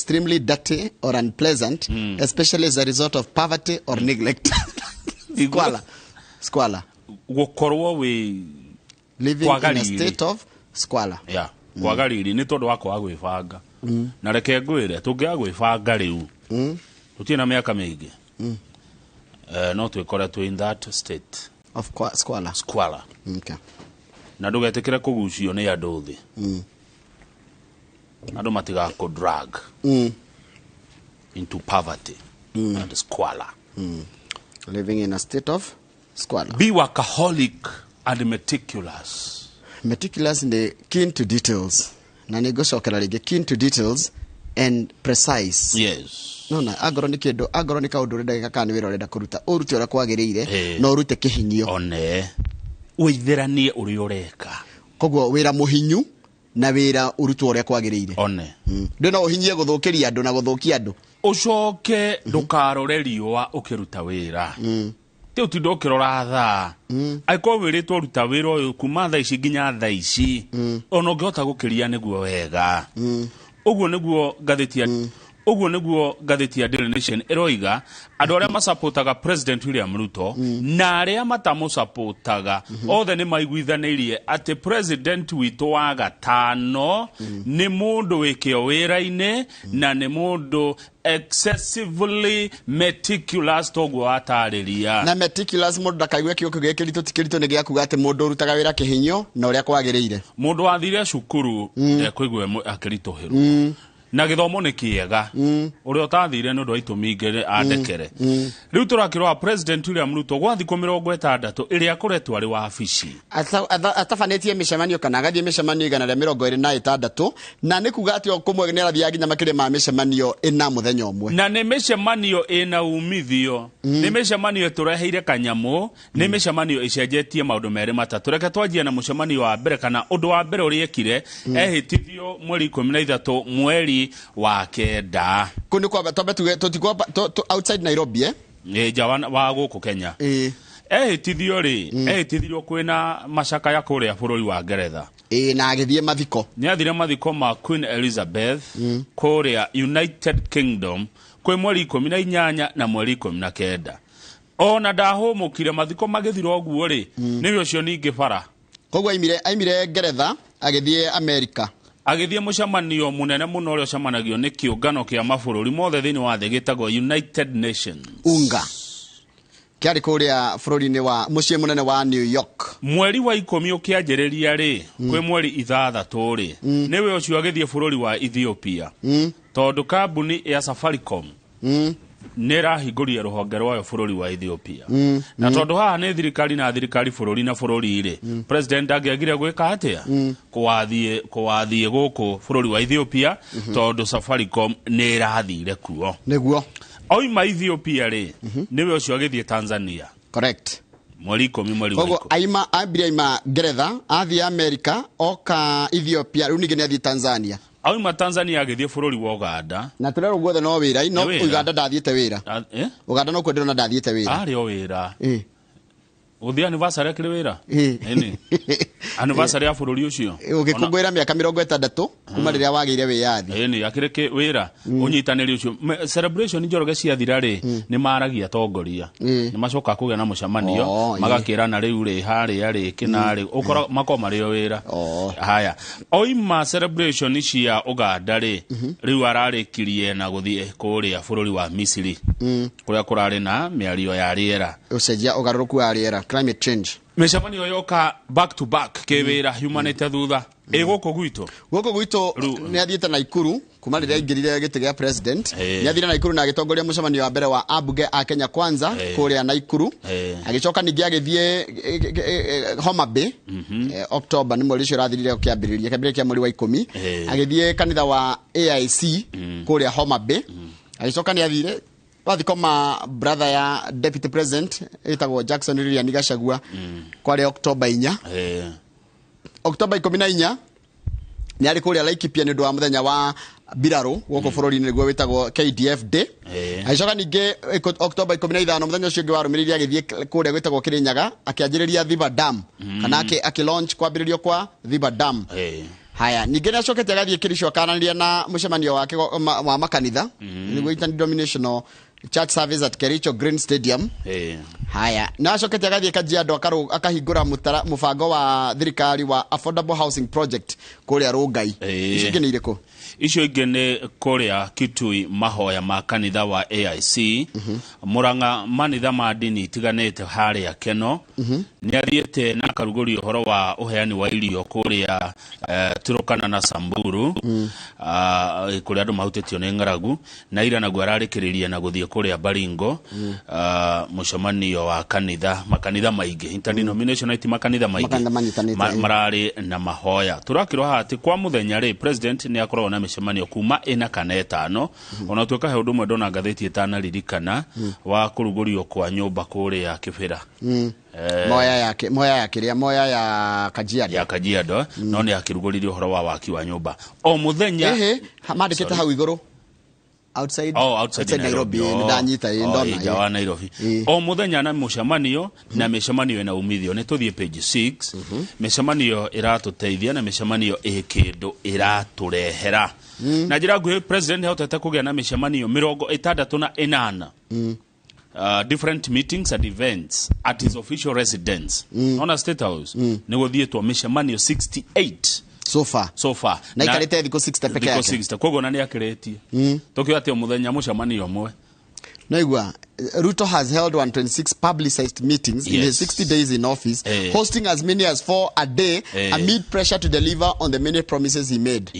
extremely dirty or unpleasant, especially as a result of poverty or neglect. Squalor. Living in a state of squalor. Yeah. Kwagariri ni tondu wako gwibanga. Na reke ngwire tungia gwibanga riu. Tutina miaka mingi. No twikoretwo in that state of squalor. Okay. Na ndugetikire kugucio ni andu thi. Andu matiga ko drag into poverty and squalor. Living in a state of squalor. Be workaholic and meticulous. Meticulous in the keen to details. Na negocokera rege keen to details and precise. Yes. No na agoro ni kaundu renda kana wira renda kuruta uruti ora kwagirire no urute kihinyio one uitheranie uri ureka kogwo wira muhinyu na wira urutu ora kwagirire one ndino uhinyie guthukiria andu na guthukia andu ucoke ndukarore riwa ukiruta wira tiu tindo kirora tha aiko wiritwo ruta wira uyu kuma tha ici nginya tha ici ono ngihota gukiria niguo wega uguo niguo gatheti ya Daily Nation eroiga andu aria masupportaga President William Ruto na aria matamusupportaga othe ni maiguithanirie ati President witu wa gatano ni mundu wikio wira-ini na ni mundu excessively meticulous toguo atariria na meticulous mundu ndakaigwe kiuko gekirito tikirito ni gia kuga ati mundu urutaga wira kihinyo na uria kwagiriire mundu wathire cukuru ekuigwe akiritohiru na githomo ni kiega uria utathire no ndwaitu mingere andekere riu turakirwa President William Ruto gwa thiko 60 iria kuretwa ari wa afici atafanetie mishemanio kana agathie mishemanio igana ria 26 na ni kuga ati okumwe ni arathia nginya makire ma mishemanio ina muthenya umwe na ni mishemanio ina umithio ni mishemanio tureheire kanyamu ni mishemanio icenjetie maundu meri matatu reke twanjie na mushemanio wa mbere kana undu wa mbere uri ekire ehitithio mweri 13 mweri wa kenda kuni kwa tobe tutikwa outside Nairobi jawana wa guku Kenya ehitithio kwina macaka ya kuria bururi wa Ngeretha na agithie mathiko ni athire mathiko ma Queen Elizabeth kuria United Kingdom kwi mweri 18 na mweri 19 ona ndahumukire mathiko magithiro oguo ri niwe ucio ningi bara kogwa aimire Ngeretha agithie America agithie mushamanio munene muno uri ushamanagio ni kiungano kia mabururi mothe thini wa thĩ gitagwo United Nations unga kiari kuria bururi-ini wa mucie munene wa New York mweri wa 10 ukianjiriria ri kwi mweri 6 ri niwe ucio agithie bururi wa Ethiopia tondu kambuni ya Safaricom nerahingũria rũhonge rwayo bururi wa Ethiopia na tondu haha ni thirikari na thirikari bururi na bururi ire president agiagire gwika atia kuwathie guku bururi wa Ethiopia tondu Safaricom nerathire kuo niguo oima Ethiopia ri niwe ucio agithie Tanzania correct mweri 10 mweri wa 10 aima Ngeretha athie America oka Ethiopia riu ningi ni athie Tanzania auma Tanzania agithie bururi wa Uganda na turero guothe no wira no Uganda ndathiete wira Uganda no kwendero na ndathiete wira ari o wira uthia anniversary kire wira eni anniversary ya bururi ucio ugikungwira miaka 60 kuma riria wagire wiyathi eni akireke wira unyitaniri ucio celebration njoroge cia thirari ni maragia tongoria ni macoka kugia na mushamanio magakirana riu ri hari ari kinari ukora makoma rio wira haya oima celebration cia Uganda ri riu ararikirie na guthie kuria bururi wa Misiri kuria kurari na miario ya riera ucenjia ugaruruku wa riera climate change mishamanio yoka back to back kewira humanity thutha guku gwito ni athiete Naikuru kuma riria ingirire giti gia president ni athire Naikuru na agitongoria mushamanio wa mbere wa abunge a Kenya Kwanza kuria Naikuru agicoka ningi agithie Homa Bay October ni mweri ucio rathirire kiambiriria kia mweri wa 10 agithie kanitha wa AIC kuria Homa Bay agicoka ni athire wathiko ma brother ya deputy president etagwo Jackson Lilian Gachagua kwari October 4 October 14 ni ari kuria Laikipia ni ndu wa muthenya wa Biraro woko bururi-ini niguo witagwo KDF Day agicoka ningi October 15 muthenya ucio ngi warumiriria agithie kuria gwitagwo Kirinyaga akianjiriria Thiba Dam kana aki launch kwambiririo kwa Thiba Dam Haya, ningĩ nĩacokete agathie Kericho akananĩria na mũcemanio wake wa makanitha nĩguo interdenominational church service at Kericho Green Stadium. Haya, nĩacokete agathie Kajiado akahingũra mũbango wa thirikari wa affordable housing project kũrĩa Rongai. Icio ingĩ nĩ irĩkũ? Icio ingĩ nĩ kũrĩa Kitui mahoya ma kanitha wa AIC. Murang'a manitha ma ndini itiganĩte harĩa Keno. Nĩathiĩte na akarugũria ũhoro wa uheani wa irio kũrĩa Turukana na Samburu, kũrĩa andũ mahutĩtio nĩ ng'aragu, na ira naguo ararĩkĩrĩria na gũthiĩ kũrĩa Baringo mũcemanio wa makanitha maingĩ interdenominational makanitha maingĩ mararĩ na mahoya. Turakirwo hati kwa muthenya rĩ president nĩ akorwo na mĩcemanio kuma 4 kana 5, ona tuĩka he ũndũ ũmwe ndona ngathĩti ĩtanaririkana wa kũrugũrio kwa nyũmba kũrĩa Kĩbĩra. Moya ya Kajiado no nĩ akĩrugũririo ũhoro wa waki wa nyũmba o muthenya mandĩkĩte hau igũrũ outside Nairobi ndanyita ndona wa Nairobi. O muthenya na mũcemanio na mĩcemanio ĩna umithio. Nĩ tũthiĩ page 6. Mĩcemanio ĩratũteithia na mĩcemanio kĩndũ ĩratũrehera. Na njĩra nguhĩ president nĩahotete kũgĩa na mĩcemanio 68 different meetings and events at his official residence on a state house. Nĩguo thiĩtwo mĩcemanio 68 so far na ikarĩte thikũ 60 peke yake. Koguo na nĩ akĩrĩtie tũkĩo atĩ mũthenya mũcemanio ũmwe. Naigua Ruto has held 126 publicized meetings in his 60 days in office, hosting as many as 4 a day amid pressure to deliver on the many promises he made.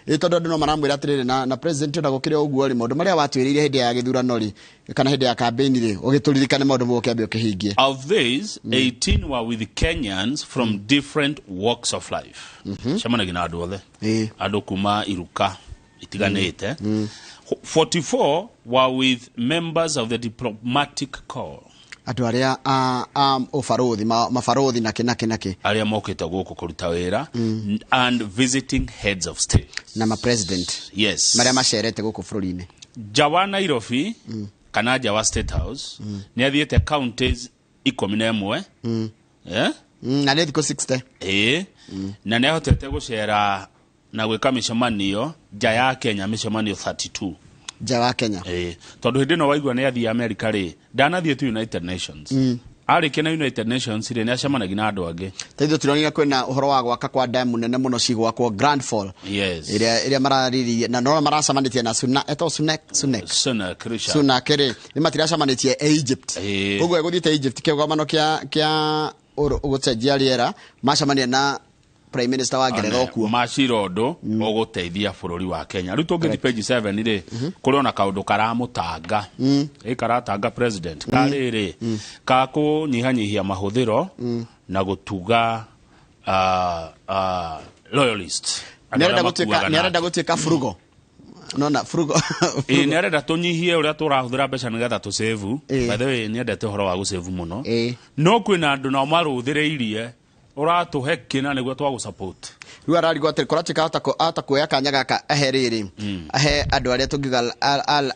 Itondo no maramwĩra atĩrĩrĩ na president ona gũkĩrĩ ũguo rĩ maũndũ marĩa watwĩrĩire hĩndĩ ya gĩthurano rĩ kana hĩndĩ ya campaign rĩ ũgĩtũririkane maũndũ mũkĩambia ũkĩhingie. Of these 18 were with Kenyans from different walks of life. Shamana gina andũ othe andũ kuma iruka itiganĩte. 44 were with members of the diplomatic corps. Andũ arĩa ofarothi mafarothi nake arĩa mokĩte gũkũ kũruta wĩra and visiting heads of state na ma president marĩa macerete gũkũ bũrũri-inĩ. Jawa Nairobi kana Jawa State House nĩ athiĩte counties 11 na nĩ thikũ 60 na nĩ ahotete gũcera na gwĩka mĩcemanio nja ya Kenya mĩcemanio 32 nja wa Kenya. Tondũ hĩndĩ no waigua nĩ athiĩ America rĩ ndanathiĩ tu United Nations. Arĩkia na United Nations rĩ nĩ acemanagia na andũ angĩ. Taitho turonire kwĩna ũhoro wa gwaka kwa dam nene mũno cigwakwo Grand Fall. Ĩrĩa mararĩrĩria na no maracemanĩtie na Sunak rĩ nĩ matiracemanĩtie Egypt. Koguo egũthiĩte Egypt kĩgomano kĩa ũgũcenjia rĩera macemania na Prime Minister wa Ngeretha kuo macirondo ogũteithia bũrũri wa Kenya. Rĩu tũngĩthi page 7 rĩ kũrĩ ona kaũndũ karamũtanga karatanga president karĩrĩ kakũnyihanyihia mahũthĩro na gũtuga loyalist. Nĩarenda gũtuĩka frugal. Nona frugal. Nĩarenda tũnyihie ũrĩa tũrahũthĩra mbeca nĩgetha tũsave. By the way nĩendete ũhoro wa gũsave mũno. No kwĩna andũ nao marũthĩrĩirie ũratũhe kĩna nĩguo twa support. Rĩu ararigwo atĩ kũratika ata kuoya kanya gaka ahe rĩrĩ ahe andũ arĩa tũngiga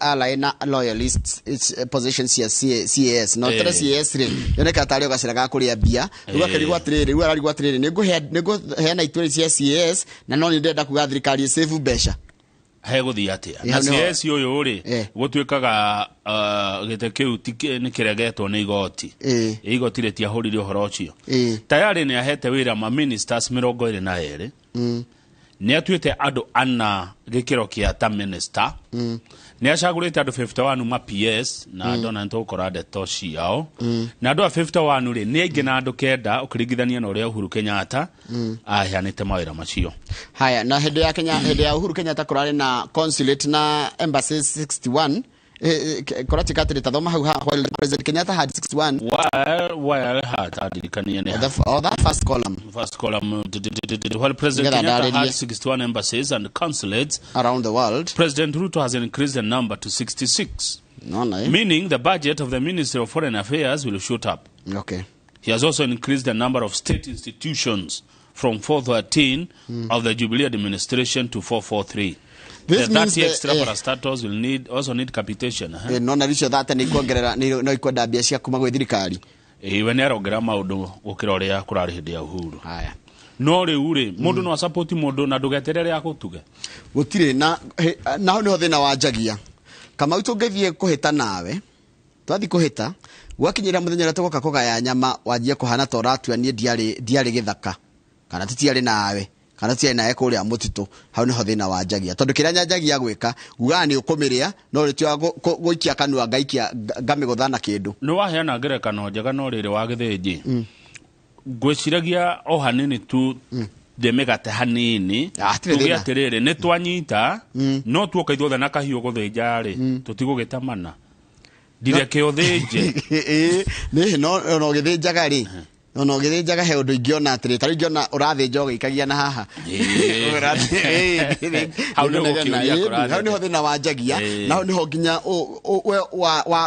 ally na loyalists positions cia CAS no tere CAS rĩ yoneka tarĩ ũgacĩra ga kũrĩa mbia. Rĩu akĩrigwo atĩrĩrĩ rĩu ararigwo atĩrĩrĩ nĩngũheana itũrĩ cia CAS na no nĩndenda kuga thirikari save mbeca gũthiĩ atĩa na CAS ũyũ rĩ gũtuĩkaga gĩte kĩu nĩ kĩregetwo nĩ igoti igoti rĩtiahũrire ũhoro ũcio tayari nĩ ahete wĩra ma ministers 22 nĩ atuĩte andũ ana gĩkĩro kĩa ta minister nĩ acagũrĩte andũ 51 ma PS na ndona nĩtũgũkora ndeto ciao na andũ 51 rĩ nĩ aingĩ na andũ kenda ũkĩringithania na ũrĩa Uhuru Kenyatta aheanĩte mawĩra macio. Haya na hĩndĩ ya Uhuru Kenyatta kũrarĩ na consulate na embassies 61 kũratika atĩrĩ tathoma hau while President Kenyatta had 61 while adirikania that first column while President Kenyatta had 61 embassies and consulates around the world. President Ruto has increased the number to 66. Meaning the budget of the Ministry of Foreign Affairs will shoot up. He has also increased the number of state institutions from 413 of the Jubilee administration to 443. This the means 30 extra parastatals will also need capitation. No na ricio that ni kuongerera no ikwenda biacia kuma gwe thirikari. We nĩ arongera maũndũ gũkĩra ũrĩa kũrarĩ hĩndĩ ya Uhuru. Haya no riu ri mundu no support mundu na ndugeterere ya gutuge gutire na naho niho thina wa njagia kama utungethie kuhita nawe twathi kuhita gwakinyira muthenya ra tugoka kugaya nyama wajie kuhana to ratua nie diari githaka kana titiari nawe kana tiari nawe kuria mutitu hau niho thina wa njagia tondu kiria njagia gwika uga ni ukumiria no ritwa guikia kanua ngaikia ngamigothana kindu no waheana ngerekano njega no riri wa githinji gwiciragia o hanini tu demegate hanini tugia atiriri ni twanyita no tuoka ithuothe na kahiu guthinja ri tutigugitamana direke uthinje ni no githinjaga ri no githinjaga he undu ingiona atiri tari ngiona urathinja ugikagia na haha hau ni ho thina wa njagia naho niho nginya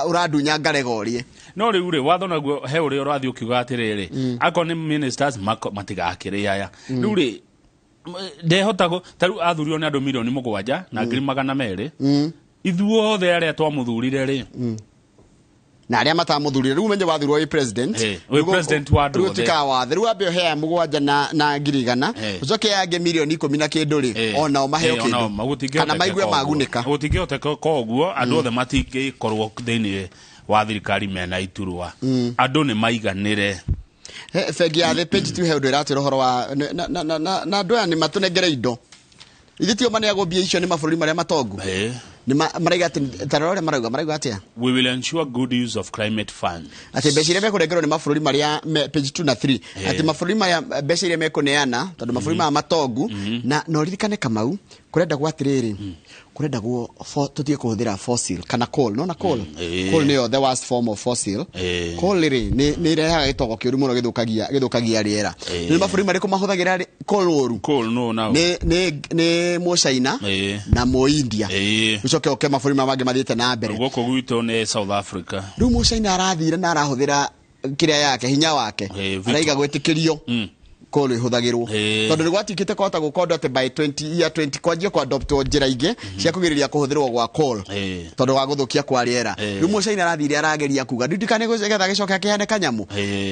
uradunya ngaregorie no riu ri watho naguo he uri urathi ukiuga atiriri ako ni ministers matigakire aya riu ri ndehota go taru athurio ni andu milioni 7 na 200 ithuothe aria twamuthurire ri na aria matamuthurire riu menye wathurwo i president president wa andu othe tutika wathe riu ambe he 7 na 100 ucoke yange milioni 10 na kindu ri ona o maheo kindu kana maigwe magunika gutingihoteka koguo andu othe matingikorwo thiini wa thirikari mena iturwa andu ni maiganire fegi ya the page tu he undu iratira horo wa na andu aya ni matunengere indo ithitio mane agobia icio ni mabũrũri maria matongu ni maraiga tarore maraiga atia we will ensure good use of climate fund ati mbeca iria mekurengerwo ni mabũrũri maria page 2 na 3 ati mabũrũri maria mbeca iria mekuneana tondu mabũrũri ma matongu na no ririkane Kamau kurenda gwatiriri kurenda guo tutie kuhuthira fossil kana coal no na coal ni the worst form of fossil coal ri ni rehaga gitogo kiuru muno githukagia riera ni mabũrũri mariko mahuthagira coal no now ni mu China na mu India ucoke oke mabũrũri mangi mathiite na mbere goko gwito ni South Africa riu mu China arathire na arahuthira kiria yake hinya wake araiga gwitikirio kolo ihuthagirwo tondu rigwatikite kohota gukondo ate by 20 kwanjia kwa adopt njira ingi cia kugiriria kuhuthirwo gwa coal tondu wa guthukia kwa riera riu mucaina arathire arageria kuga ndikane gucegetha gicoka kihane kanyamu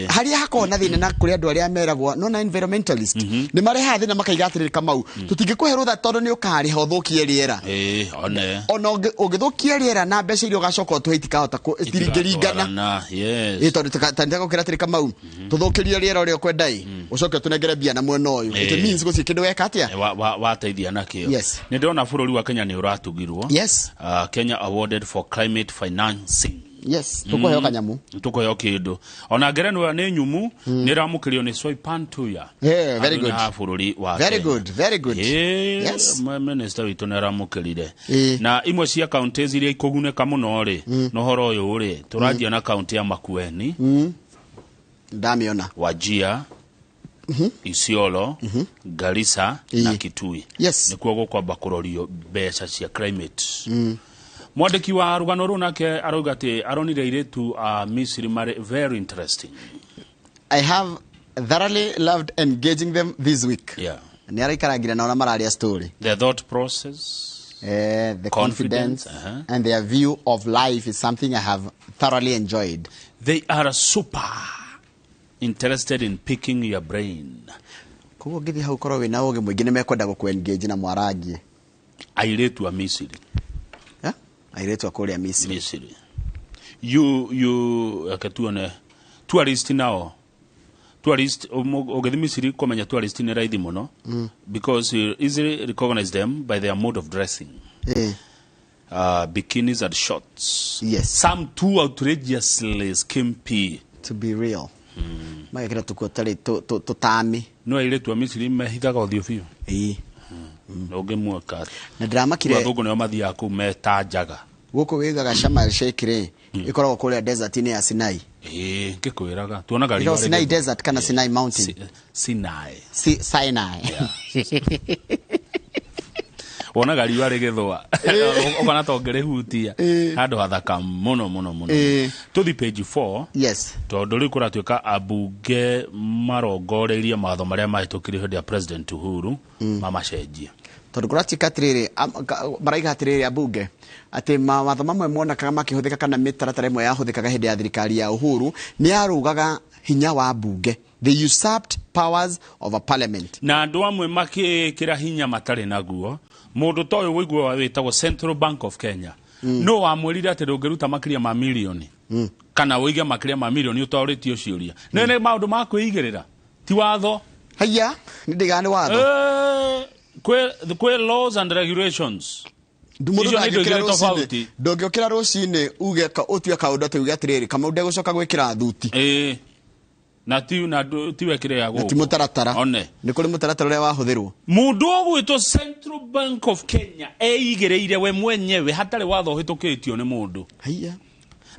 haria hakona thina na kuri andu aria meragwo no na environmentalist ni mareha thina makaiga atiriri Kamau tutingikuhe rutha tondu ni ukari ho thukie riera ona ugithukia riera na mbeca irio gacoka tuhitika hota stiringiringana tondu tandego kira atiriri Kamau tuthukirie riera rio kwendai ucoke tunegere bia na mwena uyu it means guci kindu weka atia wa teithia nakio ni ndona bururi wa Kenya ni uratugirwo Kenya awarded for climate financing tukoheo kanyamu tukoheo kindu ona ngerenwa ni nyumu ni ramukirio ni Soipan Tuya very good bururi wa very good minister witu ni ramukirire na imwe cia counties iria ikuguneka muno ri no horo uyu ri turanjia na county ya Makueni ndamiona Wajia Isiolo Garissa na Kitui nikuo gukwamba kurorio mbeca cia climate mwandiki wa rugano runake arauga ati aronire iretu Misiri mare very interesting. I have thoroughly loved engaging them this week. Ni araikaragira na ona mararia story, their thought process, the confidence and their view of life is something I have thoroughly enjoyed. They are super interested in picking your brain. Kugo ngithi hau korwo wina uge mwingi ni mekwenda gukuengage na mwarangie airetu a Misiri airetu akuria Misiri you akatuone tourist now tourist ogethi Misiri komenya tourist ni raithi muno because you easily recognize them by their mode of dressing bikinis and shorts, some too outrageously skimpy to be real. Magekira tukotari tutami no ile tu Misiri mehithaga uthio biu ogemwa na drama kire athungu nio mathia ku metajaga guko wigaga Sharm Sheikh ikoragwo kuria desert ni ya Sinai ngikwiraga tuonaga riwa Sinai desert kana Sinai mountain Sinai onaga riwa rigethwa okana tongere hutia handu hathaka muno tuthi page 4 tondu ri kuratuika abunge marongoreirie matho maria mahitukire hindi ya President Uhuru mamacenjie tondu kuratika atiriri maraiga atiriri abunge ati matho mamwe monakaga makihuthika kana mitaratara imwe yahuthikaga hindi ya thirikari ya Uhuru ni arugaga hinya wa bunge They usurped powers of a parliament. Na andu amwe makikira hinya matari naguo. Mundu toyo wigwa witagwo Central Bank of Kenya. No amwirire ati ndungiruta makiria ma milioni. Kana uige makiria ma milioni utoritio ciuria. Nene maundu ma kwigirira. Ti watho. Haya, ndigane watho. Kwe laws and regulations. Ndũngĩũkĩra rũcinĩ uge ũtue kaũndũ atĩ uge atĩrĩrĩ Kamau ndegũcoka gwĩkĩra thuti. Na tiwe kire ya gũkũ. Ti mũtaratara. Nĩ kũrĩ mũtaratara ũrĩa wahũthĩrwo. Mũndũ ũgwĩtwo Central Bank of Kenya eigĩrĩire we mwenyewe hatarĩ watho ũhĩtũkĩtio nĩ mũndũ. Haya.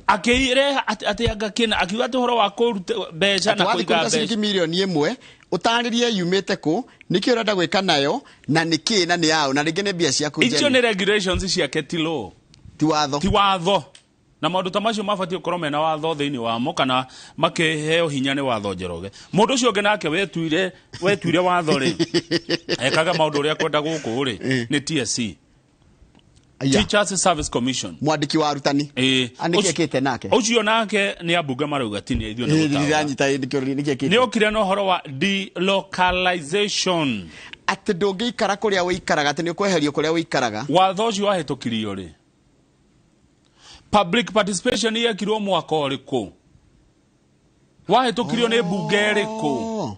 Akĩire atĩ agakena akiuga atĩ ũhoro wa kũruta mbeca na kũiga mbeca milioni 1 utarĩrie yumĩte kũ nĩkĩ ũrenda gwĩka nayo na nĩkĩ na nĩ yao na rĩngĩ nĩ mbia ciaku njeni. Icio nĩ regulations ciake ti law. Ti watho. Na maũndũ ta macio mabatie gũkorwo mena watho thĩinĩ wamo kana makĩheo hinya nĩ watho Njoroge. Mũndũ ũcio ũngĩ nake wetuire watho rĩ ekaga maũndũ ũrĩa kwenda gũkũ rĩ nĩ TSC. Teachers Service Commission. Mwandiki wa arutani. Anĩkĩkĩte nake. Ũcio nake nĩ ambunge marauga ti nĩ ithio nĩ gũtawa. Nĩ okire no horo wa delocalization. Atĩ ndũngĩikara kũrĩa wĩikaraga atĩ nĩ ũkweherio kũrĩa wĩikaraga. Watho ũcio wahĩtũkirio rĩ. Public participation yekirwo mwaka ũrĩkũ. Wahĩtũkirio nĩ bunge ĩrĩkũ.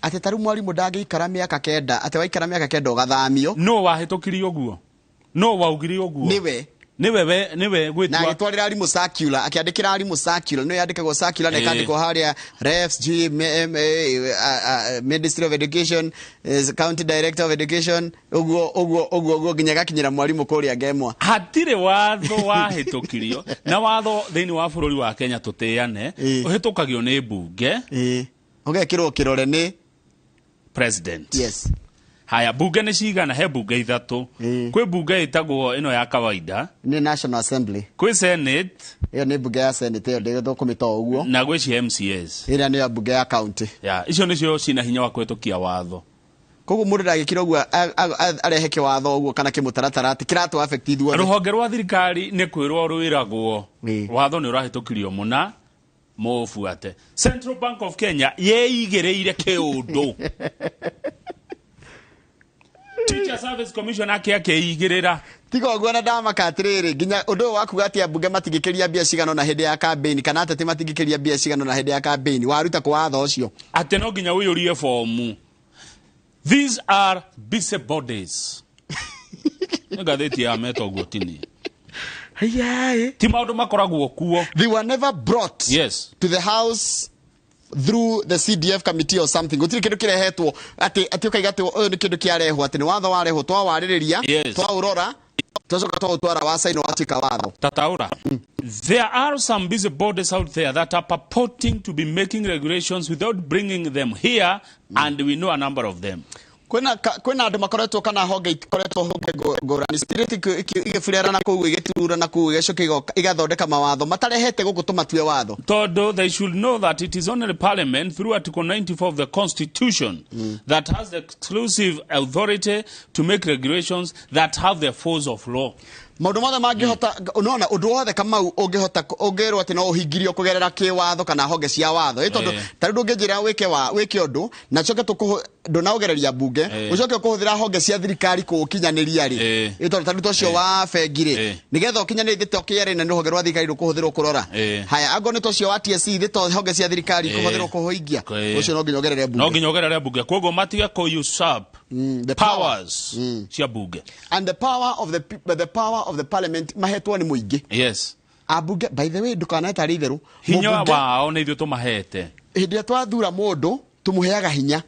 Atĩ tarũ mwarimũ ndangĩikara mĩaka 9 atĩ waikara mĩaka 9 ũgathamio. No wahĩtũkirio ũguo. No waugire ũguo. Niwe gwĩtwa. Na agĩtwarĩra arimũ circular akĩandĩkĩra arimũ circular no yandĩkagwo circular na ĩkandĩkwo harĩa refs Ministry of Education, County Director of Education ũguo nginya gakinyĩra mwarimũ kũrĩa Ngemwa. Hatirĩ watho wahĩtũkirio na watho thĩinĩ wa bũrũri wa Kenya tũtĩane ũhĩtũkagio nĩ bunge. Ũgekĩrwo kĩrore nĩ president. Yes. Haya bunge nĩ cigana he bunge ithatũ. Kwĩ bunge ĩtagwo ĩno ya kawaida. Nĩ National Assembly. Kwĩ Senate. Ĩyo nĩ bunge ya Senate ĩyo ndĩgĩthwo kũmĩtoa ũguo. Na gwĩ cia MCAs. Ĩrĩa nĩ ya bunge ya county. Icio nĩcio cina hinya wa kũhĩtũkia watho. Koguo mũndũ ndagĩkĩra ũguo arehe kĩwatho ũguo kana kĩmũtaratara atĩ kĩratũ affect ithuothe. Rũhonge rwa thirikari nĩ kwĩrwo rwĩragwo watho nĩ ũrahĩtũkirio mũna mũbuate. Central Bank of Kenya yeigĩrĩire kĩũndũ. Teacher Service Commission akĩigĩrĩra. Tiga ũguo na ndamaka atĩrĩrĩ nginya ũndũ ũyũ wakuga atĩ ambunge matingĩkĩria mbia cigano na hĩndĩ ya campaign kana atĩ matingĩkĩria mbia cigano na hĩndĩ ya campaign waruta kwa watho ũcio. Atĩ no nginya ũyũrie fomu. These are busy bodies. Ngathĩti ya Metro ũguo tini. Ti maũndũ makoragwo kuo. They were never brought to the house through the CDF committee or something. Gutiri kindu kirehetwo ati ukaiga ati uyu ni kindu kiarehwo ati ni watho warehwo twawaririria twaurora twacoka twatwara wa sign wa chika watho tataura. There are some busy bodies out there that are purporting to be making regulations without bringing them here and we know a number of them. Kwena andu makoretwo kana honge ikoretwo honge ngorani spirit igifurera na kugu igitura na kugu igicoka igathondeka mawatho matarehete guku tumatue watho. Todo they should know that it is only the parliament through article 94 of the constitution that has the exclusive authority to make regulations that have the force of law. Maundu mothe mangihota unaona undu wothe Kamau ungihota ungerwo ati no uhingirio kugerera kiwatho kana honge cia watho tondu tari ndungijira wike undu na coke ndona ugereria bunge ucoke kuhuthira honge cia thirikari kukinyaniria ri tondu tari tocio wa bengire nigetha ukinyanirie thito kiere na ruhonge rwa thirikari rukuhuthirwo kurora haya ango ni tocio wa TSC thito honge cia thirikari kuhuthirwo kuhuingia ucio no nginya ugerere bunge no nginya ugerere bunge koguo matiga ko usurp the powers cia bunge and the power of the parliament mahetwo ni muingi. Yes. Abunge by the way ndukaneta ari itheru hinya wao ni ithuĩ tumahete hĩndĩ ĩrĩa twathura mũndũ tumuheaga hinya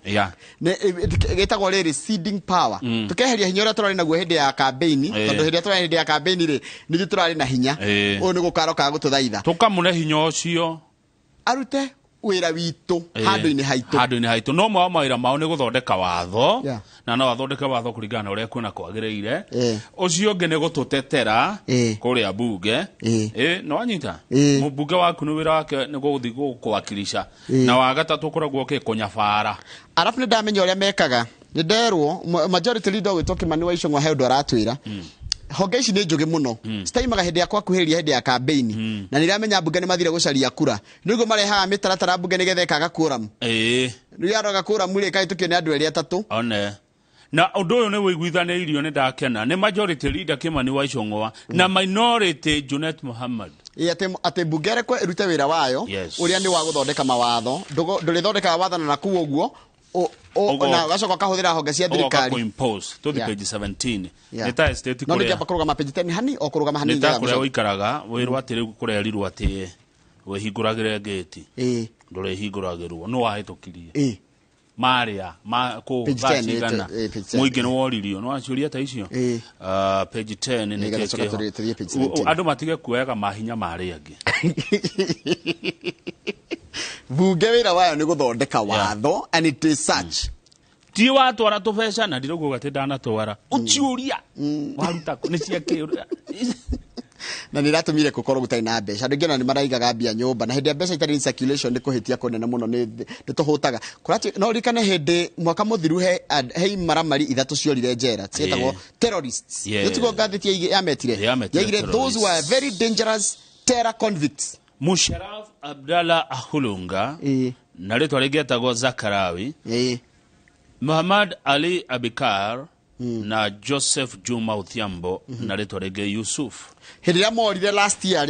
gĩtagwo rĩrĩ seeding power tukeheria hinya ũrĩa tũrarĩ naguo hĩndĩ ya campaign tondũ hĩndĩ tũrarĩ hĩndĩ ya campaign rĩ nĩ tũrarĩ na hinya ũyũ nĩ gũkaroka gũtũthaitha tukamũne hinya ũcio arute wĩra witũ handũ-inĩ haitũ no mawĩra mao nĩ gũthondeka watho na no athondeke watho kũringana na ũrĩa kwĩna kwagĩrĩire ũcio ũngĩ nĩ gũtũtetera kũrĩa bunge no anyita mũmbunge waku nĩ wĩra wake nĩ gũthiĩ gũkwakilisha na wa gatatũ ũkoragwo ũkĩkũnyabara. Arabu nĩ ndamenya ũrĩa mekaga nĩ nderwo majority leader wĩtwo Kimani wa Icũng'wa he ũndũ aratwĩra honge ici nĩ njũgĩ mũno citaimaga hĩndĩ ya kwakuhĩrĩria hĩndĩ ya campaign na nĩramenya mbunge nĩ mathire gũcaria kura nĩguo marehaga mĩtaratara mbunge nĩgetha ĩkaga quorum rĩu yaroga quorum rĩ kahĩtũkio nĩ andũ erĩ atatũ na ũndũ ũyũ nĩ wĩiguithanĩirio nĩ ndakena nĩ majority leader Kimani wa Icũng'wa na minority Junet Mohammed atĩ mbunge ĩrekwo ĩrute wĩra wayo ũrĩa nĩ wa gũthondeka mawatho ndũrĩthondekaga wathana na kuu ũguo na gacoka kahũthĩra honge cia thirikari impose to the page 17 nĩta estate kũrĩa no nĩkĩamba kũrũgama page 10 hani o kũrũgama hani nĩta kũrĩa ũikaraga wĩrwo atĩ rĩu kũrerirwo atĩ wĩhingũragĩre gate ndũrĩhingũragĩrwo no wahĩtũkirie Maria ko vacigana muingĩ nĩ woririo no aciũria ta icio page 10 nĩ kĩkĩho andũ matige kuoyaga mahinya marĩ angĩ bunge wĩra wayo nĩ gũthondeka watho and it is such ti watwara tũbeca na ndirauga atĩ ndanatwara ũciũria waruta nĩ ciakĩũria na nĩratũmire gũkorwo gũtarĩ na mbeca andũ ngĩona nĩ maraigaga mbia nyũmba na hĩndĩ ya mbeca itarĩ in circulation nĩ kũhĩtia kũnene mũno nĩ tũhũtaga kũrati no rikane hĩndĩ mwaka mũthiru he imaramari ithatũ ciorire njera cietagwo terrorists nĩtugo ngathĩti yametire yaigire those who are very dangerous terror convicts Musharraf Abdallah Ahulunga na rĩtwa rĩngĩ etagwo Zakarawi Muhammad Ali Abikar na Joseph Juma Uthiambo na rĩtwa rĩngĩ Yusuf hĩndĩ ĩrĩa morire last year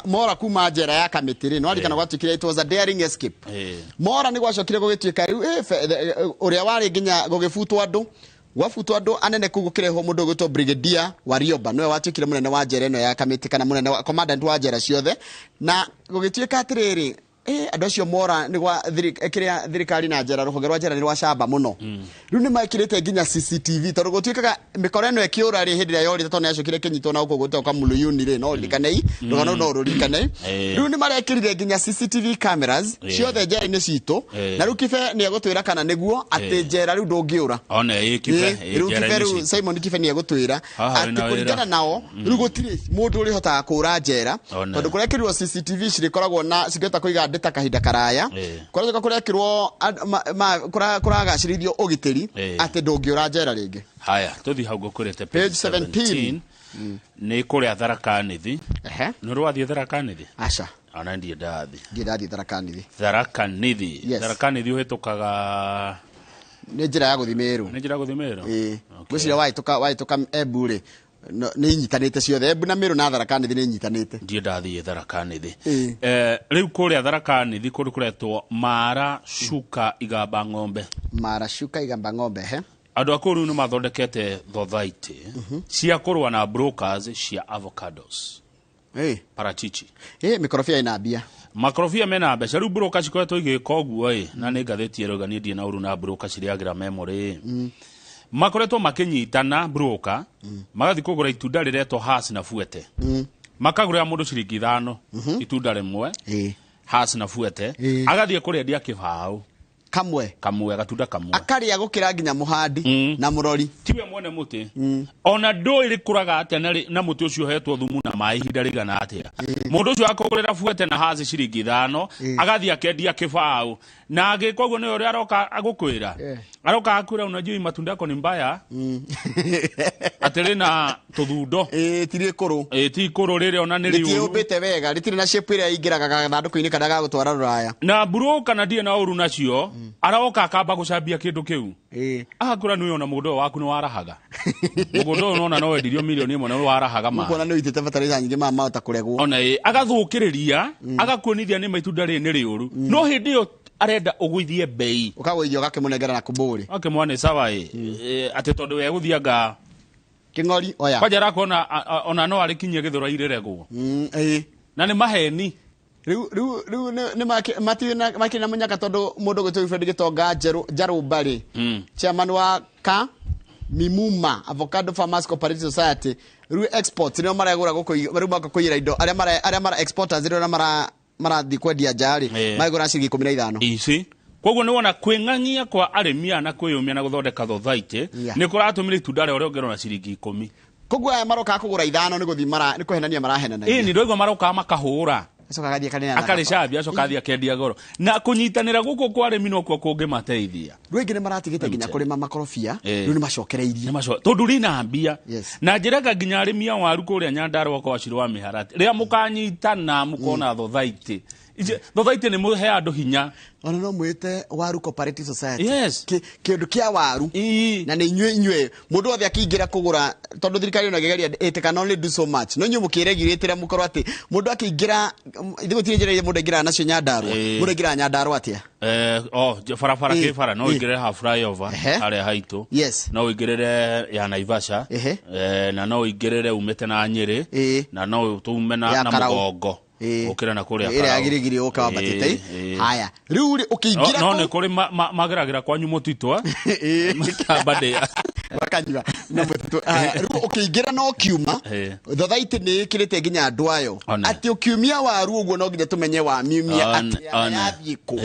mora kuma njera ya kamĩtĩ no arikana gwatuĩkire it was a daring escape mora nĩ gwacokire gũgĩtuĩka rĩu ũrĩa warĩ nginya gũgĩbutwo andũ gwabutwo andũ anene kũgũkĩrehwo mũndũ ũgwĩtwo Brigadier Warioba nĩwe watuĩkire mũnene wa njera ĩno ya kamĩtĩ kana mũnene wa commandant wa njera ciothe na gũgĩtuĩka atĩrĩrĩ andũ acio mora nĩ gwa thirikari na njera rũhonge rwa njera nĩ rwa camba mũno rĩu nĩ makĩrĩte nginya CCTV tondũ gũtuĩkaga mĩkora ĩno ĩkĩũra rĩ hĩndĩ ĩrĩa yorĩte tondũ nĩacokire kĩnyitwo na gũkũ gũtoka Muluyuni rĩ no rikanei rũgano no rũrikanei rĩu nĩ marekĩrire nginya CCTV cameras ciothe njera-inĩ citũ na rĩu kibe nĩ egũtwĩra kana nĩguo atĩ njera rĩu ndũngĩũra rĩu kibe rĩu Simon kibe nĩ egũtwĩra atĩ kũringana nao rĩu gũtirĩ mũndũ ũrĩhotaga kũũra njera tondũ kũrekĩrirwo CCTV cirĩkoragwo na cingĩhota kũiga ta kahinda karaya kũrĩa kũrekĩrwo kũragacĩrithio ũgitĩri atĩ ndũngĩũra njera rĩngĩ haya tũthi hau gũkũrĩte page 17 nĩ kũrĩa Tharaka Nithi nĩ rwathiĩ Tharaka Nithi aca ona ndiĩ Tharaka Nithi Tharaka Nithi ũhĩtũkaga nĩ njĩra ya gũthiĩ Meru gwĩciria wahĩtũka Embu rĩ nĩ inyitanĩte ciothe Embu na Meru na Tharaka Nithi nĩ inyitanĩte ndiĩ ndathiĩ Tharaka Nithi rĩu kũrĩa Tharaka Nithi kũrĩ kũretwo Mara Shuka Igamba Ng'ombe andũ akũu rĩu nĩ mathondekete thothaitĩ cia kũrũa na brokers cia avocados parachichi mĩkorobia ĩna mbia makorobia mena mbeca rĩu brokers cikoretwo igĩka ũguo na nĩ ngathĩti ĩrauga niĩ ndirĩ na ũru na brokers cirĩagĩra memory makoretwo makĩnyitana broker magathi kũgũra itunda rĩretwo Hass na Fuete makagũrĩra mũndũ ciringi 5 itunda rĩmwe Hass na Fuete agathiĩ kũrĩendia kĩbaũ kamwe gatunda kamwe akarĩa gũkĩra nginya mũhandi na mũrori tiwe mwene mũtĩ ona ndũĩ rĩkũraga atĩa na mũtĩ ũcio hetwo thumu na maĩ ihinda rĩigana atĩa mũndũ ũcio akũgũrĩra Fuete na Hass ciringi 5 agathiĩ akendia kĩbaũ na agĩkwo guo nĩwe ũrĩa aroka agũkwĩra aroka akwĩra unajui matunda yako ni mbaya atĩrĩ na tũthundo tirĩ kũrũ ti kũrũ rĩrĩ ona nĩ rĩu rĩtiũmbĩte wega rĩtirĩ na shape ĩrĩa ingĩraga gathandũkũ-inĩ kana ga gũtwara rũraya na broker na ndiĩ na ũru nacio aroka akamba gũcambia kĩndũ kĩu akũra nĩ ona mũgũnda waku nĩ warahaga mũgũnda ũyũ nona no wendirio milioni 1 na warahaga ma kuona nĩ ũitĩte bataraitha nyingĩ mahota kũregwo ona agathũkĩrĩria agakuonithia nĩ maitunda rĩ nĩ rĩũru no hĩndĩ ĩyo arenda ũgũithie bei ũkagũithio gakĩmũnengera na kũmbũrĩ akĩmwana sawa atĩ tondũ we gũthianga kĩng'ori oya kwanja rakuona ona no arĩkinyie gĩthũra irĩregwo na nĩ maheni rĩu nĩ makĩna mũnyaka tondũ mũndũ gwĩtwo Fred Gĩtonga Njarũmbarĩ chairman wa Mimuma Avocado Farmers Cooperative Society rĩu exports nĩo maragũra rĩu maka kũiyĩra indo arĩa mara exporters rĩu marathi kwendia njarĩ magũra ciringi 15 ici koguo nĩ wona kwĩng'ang'ia kwa arĩmi na kwĩyũmia na gũthondeka thothaitĩ nĩ kũratũmĩra itunda rĩo rĩongerwo na ciringi 10 koguo aya maroka kũgũra 5 nĩ gũthi nĩ kũhenania marahenana nĩ ndoigua maroka makahũra acoka gathie kanena akari cambia acoka athia kendia goro na kunyitanira guku kwa arimi no kwa kungimateithia rwingi ni maratigite nginya kurima makorofia riu ni macokereirie tondu rina mbia na njiraga nginya arimi a waru kuria Nyandarua kwa Wachira wa Miharati ria mukanyitana mukona thothaiti thothaiti ni muhe andu hinya ona no mwite waru cooperative society yes kindu kia waru na ni inywe mundu othe akingira kugura tondu thirikari no gegeria it can only do so much no nyu mukiregiritira mukorwo ati mundu akingira thigutire njira mundu ingira nacio Nyandarua mundu ingira Nyandarua atia farafara kifara no ingire ha flyover hare haitu no ingirire ya Naivasha na no ingirire umete na Nyeri na no tume na Mugongo ukira na kuria ira agirigiri uka batite haya riu ukiingira no ne kuri mageragira kwanyu mutitwa bade bakanywa na mutitwa riu ukiingira no kiuma thothaiti ni ikirite nginya andu ayo ati ukiumia waru uguo no nginya tumenye wa miumia ati yathiko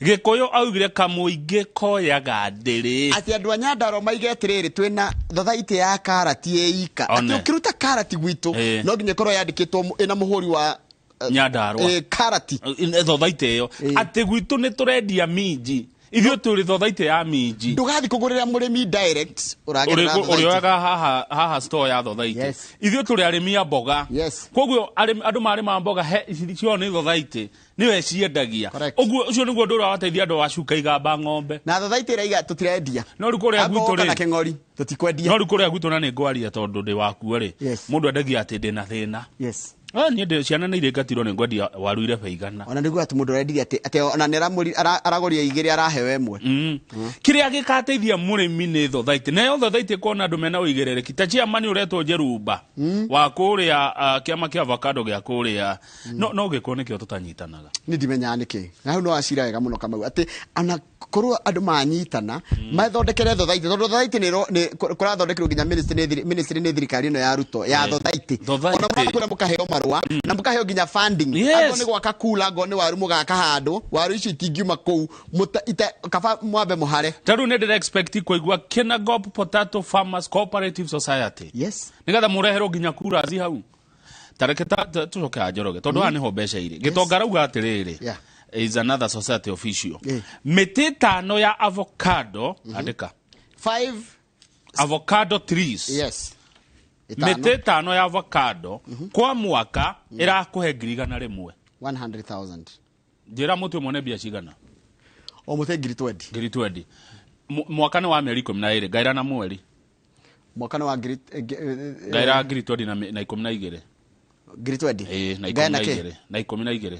gikoyo augire kamuingi koyaga ndiri ati andu a Nyandarua maige atiriri twina thothaiti ya karati eika ati ukiruta karati gwitu no nginya korwo yandikitwo ina muhuri wa Nyandarua karati thothaiti yo ati gwitu ni turendia minji ithio turi thothaiti ya minji ndugathi kugurira murimi direct urioyaga haha store ya thothaiti ithio turi arimi a mboga koguo andu marima mboga cio ni thothaiti niwe ciendagia uguo ucio niguo ndura wateithia andu wacuka igamba ng'ombe na thothaiti iraiga tutirendia no rikuria gwitu ri na keng'ori tutikwendia no rikuria gwitu na ni ngwaria tondu ndi waku ri mundu endagia ati ndi na thina ni ndi ciana ni irengatirwo ni ngwendia waru ire baigana ona niguo ati mundu arendiria ati ona ni aragoria igiri arahewe emwe kiria gikateithia murimi ni thothaiti nayo thothaiti kona andu mena uigirereki ta chairman uretwo Njerumba wa kuria kiama kia avocado gia kuria no gikone kio tutanyitanaga ni ndimenya niki na hu no acira wega muno kamau ati ana korwo andu manyitana mathondekere thothaiti tondu thothaiti ni kurathondekerwo nginya ministry ni thirikari no ya Ruto ya thothaiti ona mukura mukaheo marua na mukaheo nginya funding andu ni gwaka kula ngo ni waru mugaka handu waru ici tingiuma kou kaba mwambe muhare taru ne direct expect kuigua Kenagop Potato Farmers Cooperative Society nigatha mureherwo nginya kura azi hau tareketa tucoke ajoroge tondu ani ho mbeca iri gitongara uga atiriri is another society official miti tano ya avocado andika 5 avocado trees miti tano ya avocado kwa mwaka irakuhe ngirigana rimwe 100,000 njira mutu mwone bia cigana o mutu ngiri 20 mwaka ni wa meri 12 gaira na mweri mwaka ni wa gaira ngiri 20 na 12 ngiri 20 na 12 na 12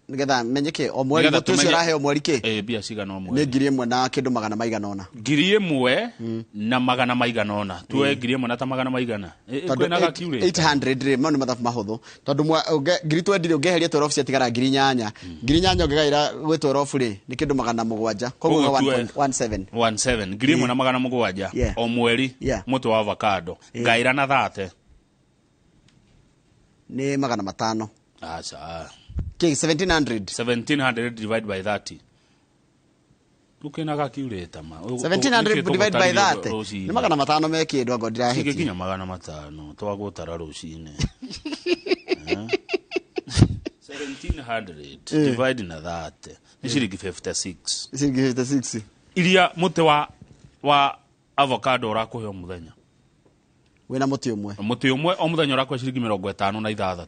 nigetha menyeke o mweri mutu cio rahe o mweri ki bia cigana o mweri ni ngiri 1 na kindu magana maigana ona ngiri 1 na magana maigana ona tuwe ngiri 1 na ta magana maigana kwena gakiure 800 ri mano mathafu mahuthu tondu ngiri 20 ungeheria 12 ciatigara ngiri 8 ngiri 8 ungegaira gwe 12 ri ni kindu magana 7 koguo 1.17 ngiri 1 na magana 7 o mweri mutu wa avocado gaira na 30 ni magana 5 acha 1700 divided by 30 ukena gakiureta ma 1700 divided by 30 ni magana 5 me kindu ngo ndirahe kinya magana 5 twagutara rucini 1700 divided na 30 ni shilingi 56 iria muti wa avocado urakuhe o muthenya wina muti umwe o muthenya urakuhe shilingi 56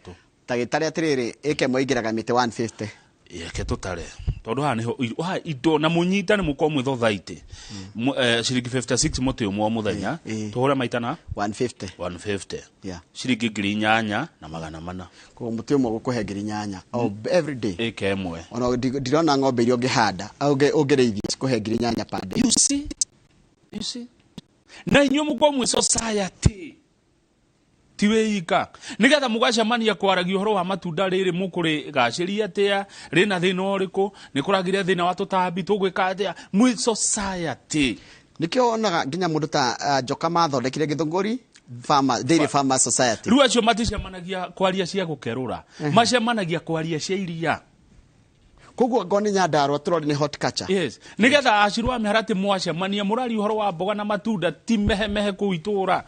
tagitari atiriri ike moigiraga miti 150 yeke tutare tondu ha niho indo na munyita ni muko mwe thothaiti shilingi 56 muti umwe muthenya tuhure maita na 150 shilingi ngiri 8 na magana 4 ko muti umwe gukuhe ngiri 8 every day ike emwe ona ndirona ng'ombe irio ngihanda ungereithi kuhe ngiri 8 per day you see na inyo muko mwe society tiwe ika nigetha mugacemania kwaragia uhoro wa matunda riri mukuri gaciria atia rina thina uriku ni kuragiria thina wa tutambi tugwika atia mwi society nikio onaga nginya mundu ta joka mathondekire githunguri dairy farmer society riu acio maticemanagia kwaria cia gukerura macemanagia kwaria cia iria koguo ngoni Nyandarua turori ni horticulture nigetha Wachira wa Miharati mwacemania murari uhoro wa mboga na matunda ti mehe ku itura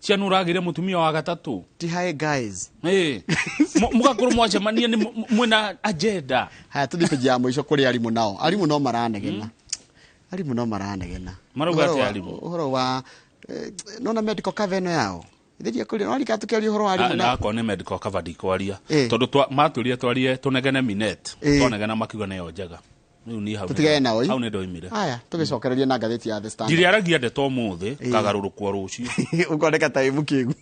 cia nuragire mutumia wa gatatu ti hi guys mugakuru mwacemania ni mwena agenda haya tuthipe ya mwisho kuri arimu nao arimu no maranegena arimu no maranegena marauga ati arimu uhoro wa nona medical cover no yao ithiria kuri no alika tukeri uhoro wa arimu na ko ne medical cover dikwaria tondu maturia twarie tunegene minet tunegena makiuga nayo njega riu ni hau hau ne ndoimire haya tugicokereria na ngatheti ya The Standard ndiri aragia ndeto muthi kagarurukwa rucio ukondeka time kigu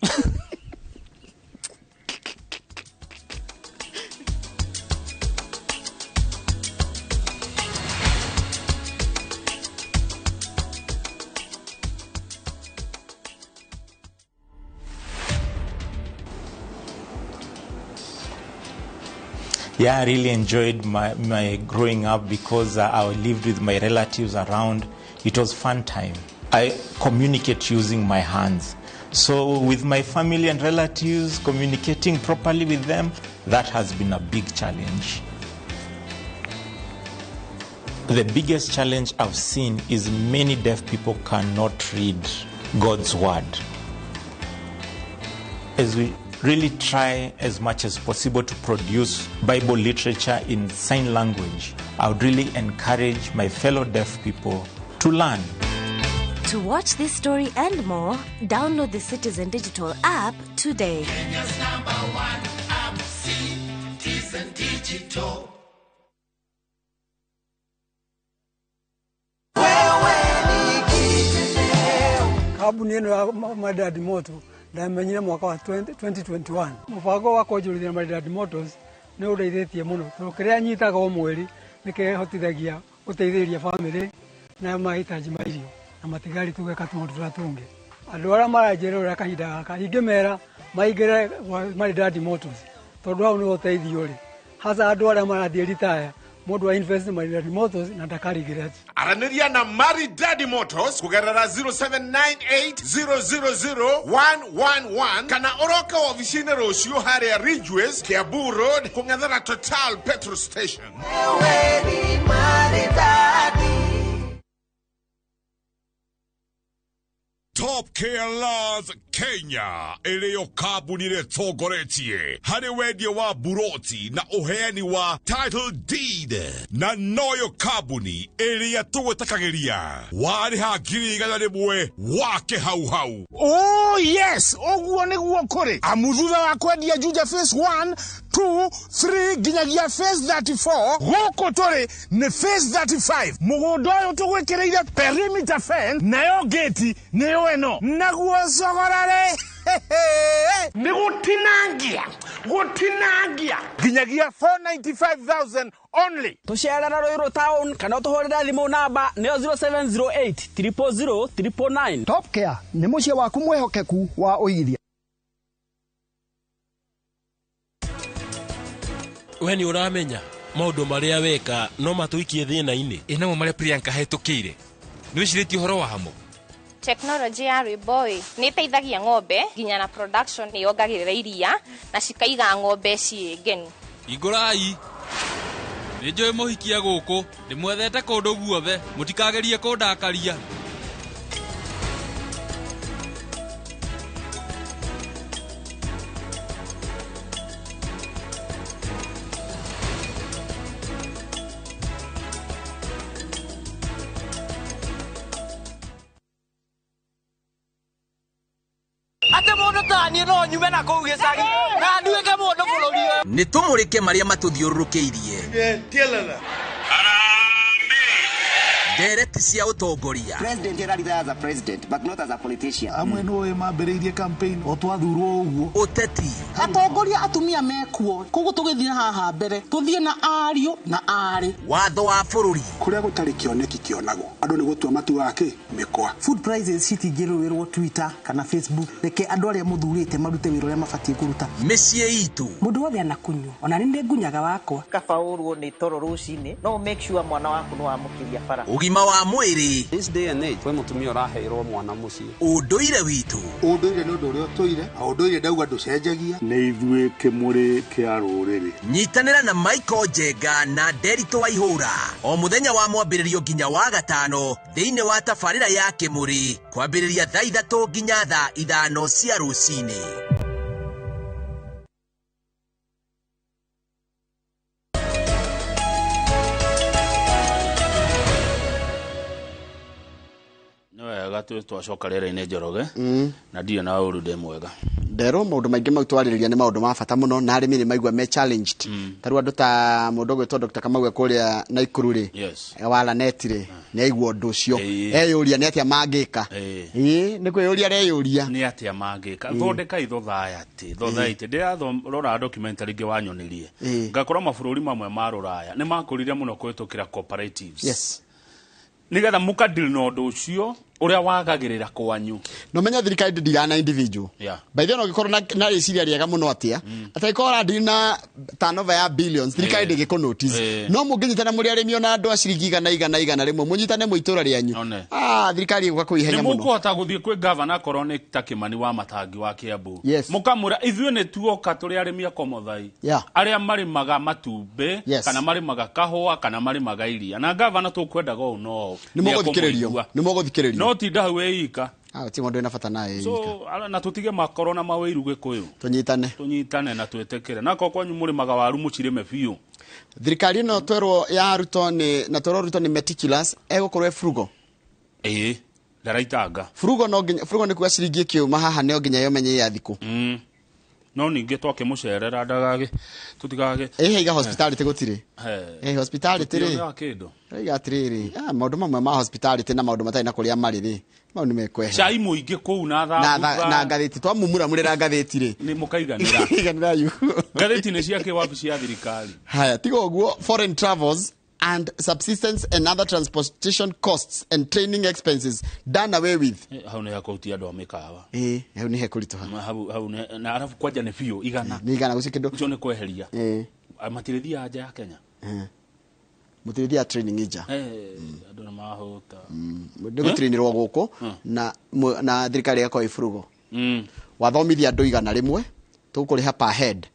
Yeah, I really enjoyed my growing up because I lived with my relatives around. It was fun time. I communicate using my hands. So with my family and relatives, communicating properly with them, that has been a big challenge. The biggest challenge I've seen is many deaf people cannot read God's word. As we really try as much as possible to produce Bible literature in sign language, I would really encourage my fellow deaf people to learn. To watch this story and more, download the Citizen Digital app today. Kenya's #1 app, Citizen Digital. Kabuni eno ya Maridadi Moto ndamenyire mwaka wa 2021 mubango wa kwonjorithia Maridadi Motors ni ureithĩtie muno to kiria nyitaga o mweri nikehotithagia guteithĩrĩria family na mahitaji ma irio na matigari tugeka tundu turatunge andu ara maranjerera kahinda gaka ingimera maingire Maridadi Motors tondu hau ni uteithio ri hasa andu ara marathie retire mundu wa invest Maridadi Motors na ndakarigire araniria na Maridadi Motors kugerera 0798000111 kana oroka ofisini rocio haria Ridgeways Kiambu Road kung'ethera Total Petrol Station. Top Care Laws Kenya iliyo kabuni retongoretie hari wendio wa buroti na uheani wa title deed na noyo kabuni iliya tuwetakagiria wari hangiri igana rimwe wake hau hau. Oh yes, oguo niguo kuri amuthuza wa kwendia Juja phase 1 2 3 ginyagia phase 34 goko turi ni phase 35 mugunda uyu tugwikireire perimeter fence nayo gate niyo eno naguo sogorare ni gutinangia ginyagia 495,000 only. Tusherera Roiro Town kana tuhorera thimu namba neo 0708 000 999. Top Care ni mucie waku mwehokeku wa uigithia. We ni uramenya maundu maria weka no matuikie thina-ini inamo maria Priyanka hetukire ni wicirĩtie uhoro wa hamo. Technology ya Riboi ni teithagia ng'ombe nginya na production ni yongagirira iria na cikaiga ng'ombe ci ngeni. Igorai ni njoe muhikia guku ndimwethete kundu guothe mutikagerie kundakaria. Ni tumurike maria matuthiururukiirie Direct cia utongoria. President era as a president but not as a politician. Amwe no mambiriirie campaign o twathurwo uguo. Uteti. Atongoria atumia mekuo. Kugu tugithia haha mbere. Tuthie na ario na ari. Watho wa bururi. Kuria gutari kioneki kionago. Andu ni gutua matu wake mikwa. Food prices citingirwirwo Twitter kana Facebook. Reke andu aria muthurite marute wira uria mabatie kuruta. Micie itu. Mundu wothe anakunyo. Ona ni ngunyaga wakwa. Kabaurwo ni toro rucini. No make sure mwana waku no amukiria bara. ũgima wa mwĩrĩ, this day and age, we mutumia ũraheirwo mwana mũciĩ, ũndũire witũ, ũndũire nĩ ũndũ ũrĩa ũtũire, ũndũire ndauga ndũcenjagia, nĩ ithuĩ kĩmũrĩ kĩa rũrĩrĩ. Nyitanĩra na Michael Njenga na Nderitũ Waihũra o mũthenya wa mwambĩrĩrio nginya wa gatano thĩinĩ wa tabarĩra ya Kĩmũrĩ kwambĩrĩria thaa 3 nginya thaa 5 cia rũcinĩ. Twacoka rĩera-inĩ Njoroge na ndirĩ na ũru ndĩ mwega. Ndero maũndũ maingĩ mau twarĩrĩria nĩ maũndũ ma bata mũno na arĩmi nĩ maigua me challenged. Tarũ andũ ta mũndũ gwĩtwo Dr. Kamau kũrĩa Naikuru rĩ wala netire nĩ aigua ũndũ ũcio eyũria nĩ atĩa mangĩka nĩ kwĩyũria areyũria nĩ atĩa mangĩka thondeka ithotha ati ndĩrarora documentary ingĩ wanyonirie ngakora mabũrũri mamwe ma Rũraya nĩ makũrire mũno kũhĩtũkĩra cooperatives nigetha mũkadil na ũndũ ũcio uria wagagĩrĩra kwanyu no menya thirikari ndigana individual by the way ũngĩkorwo na rĩciria rĩega mũno atia ataikora ndina turnover ya billions thirikari ndĩgĩkũ notice no mũngĩnyitana mũrĩ arĩmi ona andũ a ciringi igana rĩmwe mũnyitane mũitũra rĩanyu thirikari ĩgũka kwĩhenya mũno nĩ mũkũhota gũthiĩ kwĩ governor korwo nĩ ta Kĩmani wa Matangi wa Kiambu mũkamũra ithuĩ nĩ tuoka tũrĩ arĩmi a Komothai arĩa marĩmaga matumbĩ kana marĩmaga kahũa kana marĩmaga iria na governor tũkwendaga ũũ no nĩ mũgũthikĩrĩrio no tinda weika ti mũndũ ena bata naye so na tutige makoro na mawĩru gĩkũyũ tunyitane na twĩtĩkĩre na kwanyu mũrĩmaga waru mũcirĩme biũ thirikari ĩno twerwo ya arutwo na twerwo arutwo nĩ meticulous egũkorwo frugal ndaraitanga frugal nĩ kuga ciringi ĩkĩũma haha no nginya yomenye ya thikũ no ningĩ twakĩmũcerera ndagage tutigage iga hospitality gũtirĩ hospitality rĩ iga atirĩrĩ maũndũ mamwe ma hospitality na maũndũ matarĩ na kũrĩa marĩ rĩ mau nĩ mekwehe cai mũingĩ kũu na ngathĩti twamumũramũrĩra ngathĩti rĩ nĩ mũkaiganĩra ngathĩti nĩ cia kĩwabici ya thirikari haya tiga ũguo foreign travels and subsistence and other transportation costs and training expenses done away with hau nĩ hakũtia andũ a mĩkawa hau nĩ hekũritũha hau na arabu kwanja nĩ biũ igana gũcio kĩndũ ũcio nĩ kweheria matirĩthia anja ya Kenya mũtirĩthia training ija andũ nĩ mahũta ndĩgũtrainĩrwo gũkũ na thirikari ĩgakorwo frugal wathomithia andũ 100 tũkũrĩha per head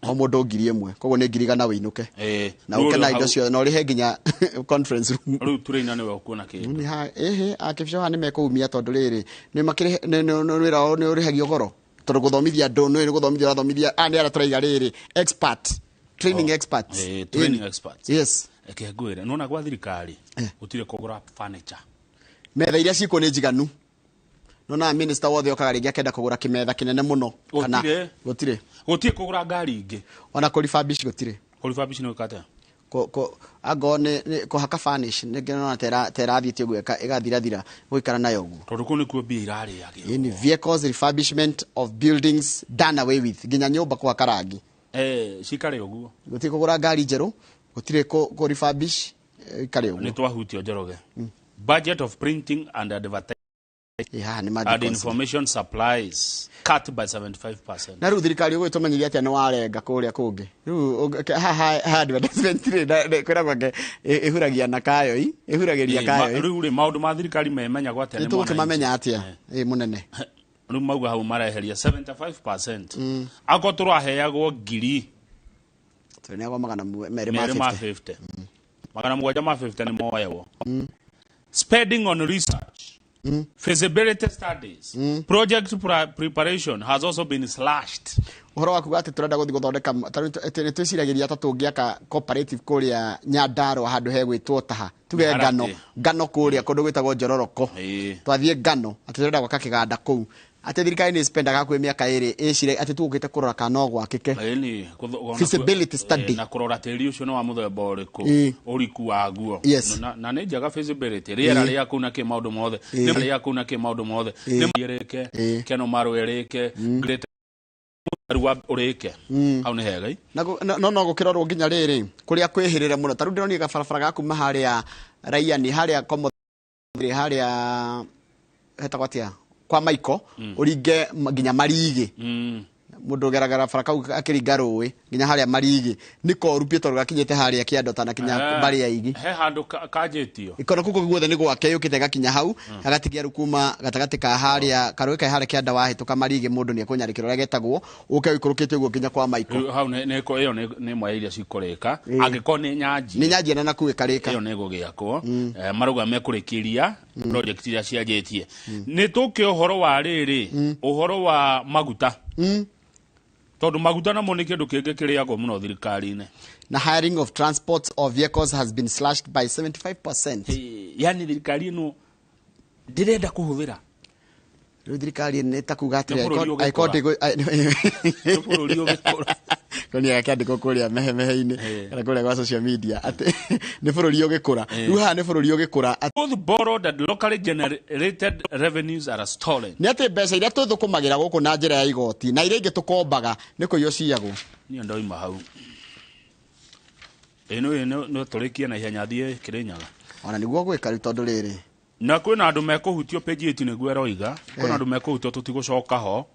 o mũndũ 1,000 koguo nĩ 1,000 wĩinũke na ũkena indo cio na ũrĩhe nginya conference room rĩu tũrĩina nĩwe ũkuona kĩndũ akĩbishoha nĩ mekũumia tondũ rĩrĩ nĩ makĩrĩ nĩ ũrĩhagio goro tondũ gũthomithia andũ nĩ gũthomithia ũrathomithia nĩ ara tũraiga rĩrĩ training experts yes ngwĩre nona gwa thirikari gũtirĩ kũgũra furniture metha iria ciĩkuo nĩ njiganu nona minister wothe okaga rĩngĩ akenda kũgũra kĩmetha kĩnene mũno kana gũtirĩ kũgũra ngari ingĩ ona refurbish gũtirĩ refurbish nĩ ũkate ago nĩ kũhaka furnish nĩngĩ nona terathiĩtio gwĩka ĩgathirathira gũikara nayo ũguo tondũ kũu nĩkuo mbia irarĩagĩrwo in vehicles refurbishment of buildings done away with nginya nyũmba kũhaka rangi cikare ũguo gũtirĩ kũgũra ngari njerũ gũtirĩ kũ refurbish ikare ũguo nĩ twahutio Njoroge budget of printing and advertising and information supplies cut by 75%. Na rĩu thirikari ũgũtũmenyeria atĩa nĩ warenga kũrĩa kũngĩ rĩu ha advertisement rĩ kwĩragwo ĩhuragia na kayoi ĩhuragĩria kayoi rĩu rĩ maũndũ ma thirikari memenyagwo atĩa nĩ tũkĩmamenya atĩa mũnene rĩu mauga hau mareheria 75% ako tũraheagwo ngiri tũneagwo magana 250 magana 750 nĩ moyagwo spending on research feasibility studies project preparation has also been slashed uhoro waku ati turenda guthi guthondeka nĩ twĩciragĩria ta tũngĩaka cooperative kũrĩa Nyandarua handũ hegwĩtwo taha tuge ngano kũrĩa kũndũ gwĩtagwo Njororoko twathiĩ ngano ati turenda gwaka kĩganda kũu ati thirikari nĩ spendaga kwĩ mĩaka 2 ĩcire ati tũgũkĩte kũrora kana no gwakĩke feasibility study na kũrora tĩri ũcio nĩ wa mũthemba ũrĩkũ ũriku waguo na nĩ njaga feasibility rĩera rĩa kũu na kĩ maũndũ mothe nĩ rĩa kũu na kĩ maũndũ mothe nĩ mĩrĩke keno marũerĩke great ruwa ũrĩke hau nĩ hega no gũkĩrorwo nginya rĩrĩ kũrĩa kwĩhĩrĩre mũno tarũ ndĩronire gabarabara gaku harĩa Raiani harĩa Komothai harĩa hetagwo atia kwa Maiko uringe nginya Marigi mundu geragara farakau akiringa ruwi nginya haria marigi niko rupito rugakinyete haria kiando tana kinya bari ya igi he handu kanjitio ikona kuko guothe ni gwake yukite gakinya hau agatigia rukuma gatagati ka haria karuwe ka haria kianda wahituka marigi mundu ni akunyarikiro ria getagwo uke wikurukite guo kinya kwa maiko hau neko iyo ni mwa iria cikoreka angiko ni nyanji na nakuwe karika iyo nego giakwo maruga mekurikiria project iria cianjitie ni tuke uhoro wa riri uhoro wa maguta tondu maguta namo ni kindu kingi kiriagwo muno thirikari-ini na hiring of transport of vehicles has been slashed by 75%. Yani thirikari ino ndirenda kuhuthira thirikari ni takuga atire aikonde bururi ugikura koni akandiko kuria mehe-ini kana kuria kwa social media ati ni bururi ugikura riu ha ni bururi ugikura both borrowed and locally generated revenues are stolen ni ati mbeca iria tuthukumagira guku na njira ya igoti na iria ingi tukombaga niko iyo ciagwo ni ndoima hau no turikie na ihenya thie Kirinyaga ona niguo gwika tondu riri na kwina andu mekuhutio page 8 niguo eroiga kwina andu mekuhutio tutigucoka ho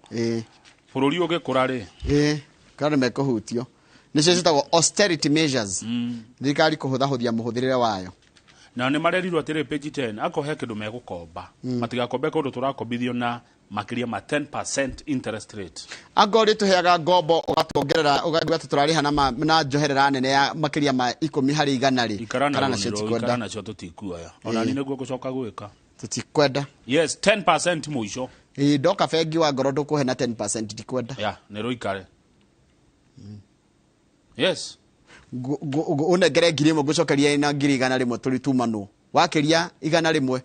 bururi ugikura ri kana mekuhutio nicio citagwo austerity measures thirikari kuhuthahuthia muhuthirire wayo na ni marerirwo atire page 10 akohe kindu megukomba matigakombe kundu turakombithio na makiria ma 10% interest rate angori tuheaga ngombo ugatuongerera ugaigua turariha na njoherera nene ya makiria ma 10 hari 100 ri kana nacio tikwenda kana nacio tutikuoya ona ni niguo gucoka gwika tutikwenda yes 10% muico ndoka bengi wa ngoro ndukuhe na 10% tikwenda ni ruikare yes unegere ngiri imwe gucokeria na ngiri 100 turitumano wakiria 100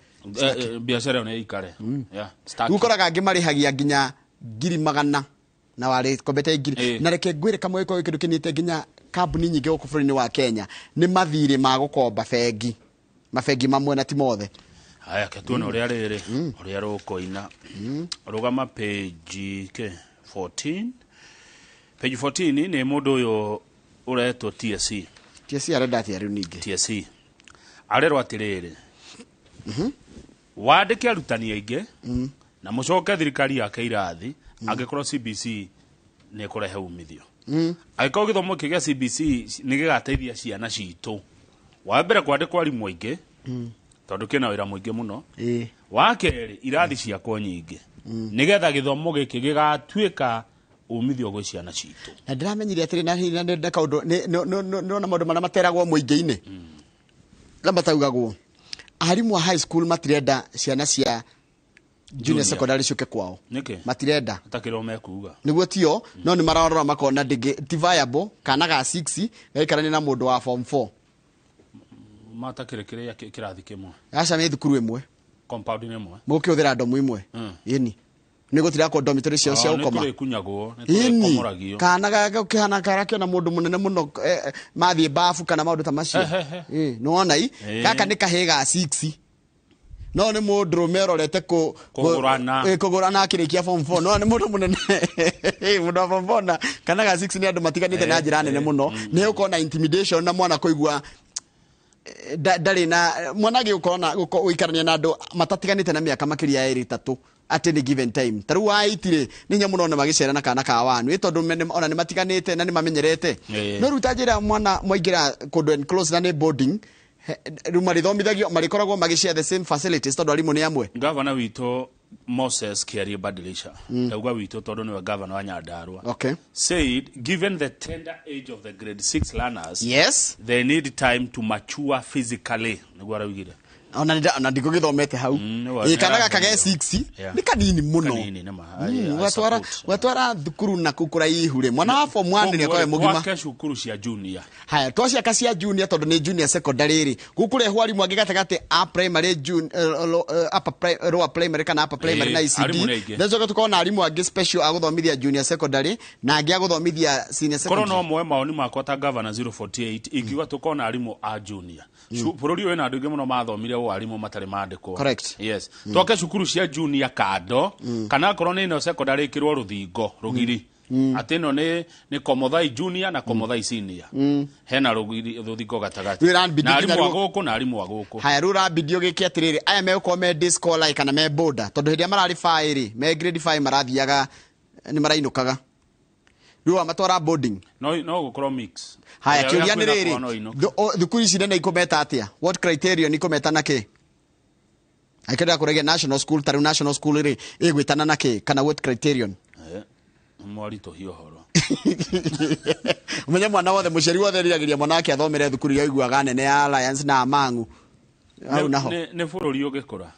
biashara ona ikare gukoraga ngimarihagia nginya ngiri 100 na wari kombete ngiri na reke ngwire kamwe ko kindu kinite nginya kambuni nyingi guku bururi-ini wa Kenya ni mathiri ma gukomba bengi mabengi mamwe na ti mothe haya ketuona uria riri uria rukoina rugama page 14 page 14 ni mundu uyu uretwo TSC arenda atia riu ningi TSC arerwo atiriri wandike arutani aingi na mucoke thirikari yake irathi angikorwo CBC ni kurehe umithio aikorwo githomo kia CBC ni gigateithia ciana citu wa mbere kwandikwo arimu aingi tondu kina wira muingi muno wa keri irathi ciakwo nyingi nigetha githomo giki gigatuika umithio gwi ciana citu na ndiramenyire atiri na ndenda kaundu no na maundu maria materagwo muingi-ini lambatagagwo arimu wa high school matirenda ciana cia junior secondary ciuke kwao matirenda atakiro mekuga niguo tio no ni mararora makona ti viable kana ga 6 gaikarani na mundu wa form 4 matakire kirathi kimwe aca me thukuru imwe compound imwe mukiuthira ndomu imwe yeni nigutira ko dormitory cio cia ukoma ni kunyagwo ni komoragio kana ga kihana karakio na mundu munene muno mathie bafu kana maundu ta macio no ona gaka ni kahiga 6 no ni mundu rumerorete kugurana akirikia form 4 no ni mundu munene mundu wa form 4 kana ga 6 ni andu matiganite na njira nene muno ni ukona intimidation na mwana koigua ndari na mwana gi ukona uikarania na andu matatiganite na miaka makiria ya 3 at any given time taru waitire ni nyamuno na magicera na kana ka wanu tondu ona ni matiganite na ni mamenyerete no rutajira mwana moigira kundu enclose na ni boarding ruma rithomithagio marikoragwo magishare the same facilities tondu arimu ni amwe governor wito Moses Kiarie Badilisha ndauga wito tondu ni governor wa Nyandarua said given the tender age of the grade 6 learners they need time to mature physically niguo araugire ona ndiko githomete hau ikanaga kage 6 ni kanini muno watwara thukuru na kukura ihure mwana wa form 1 ni akoe mugima kwa shukuru cia junior haya twacia kacia junior tondu ni junior secondary ri gukure hwari mwangi gatagate a primary lower primary kana upper primary na ICD ndezo tukona arimu angi special aguthomithia junior secondary na angi aguthomithia senior secondary kono mwe maoni makwa ta governor 048 ikiwa tukona arimu a junior bururi we na andu muno mathomire arimu matari mandikwo correct yes twoke cukuru cia junior kado kana korwo ni no secondary kirwo ruthingo rugiri atino ni komothai junior na komothai senior hena rugiri ruthingo gatagati na arimu aguku na arimu aguku haya rura bidio giki atiriri aya me ukome disqualify kana me border tondu hindia marari fairi me grade 5 marathiaga ni marainukaga riu amatwara boarding no gukorwo mix haya kiuria ni riri thukuru ici nene ikometa atia what criterion ikometa nake aikenda kurege national school taru national school ri igwitana nake kana what criterion mwari to hiyo horo umenya mwana wothe muciari wothe riragiria mwana wake athomere thukuru ya iguaga nene ya Alliance na Amangu au naho ne bururi ugikora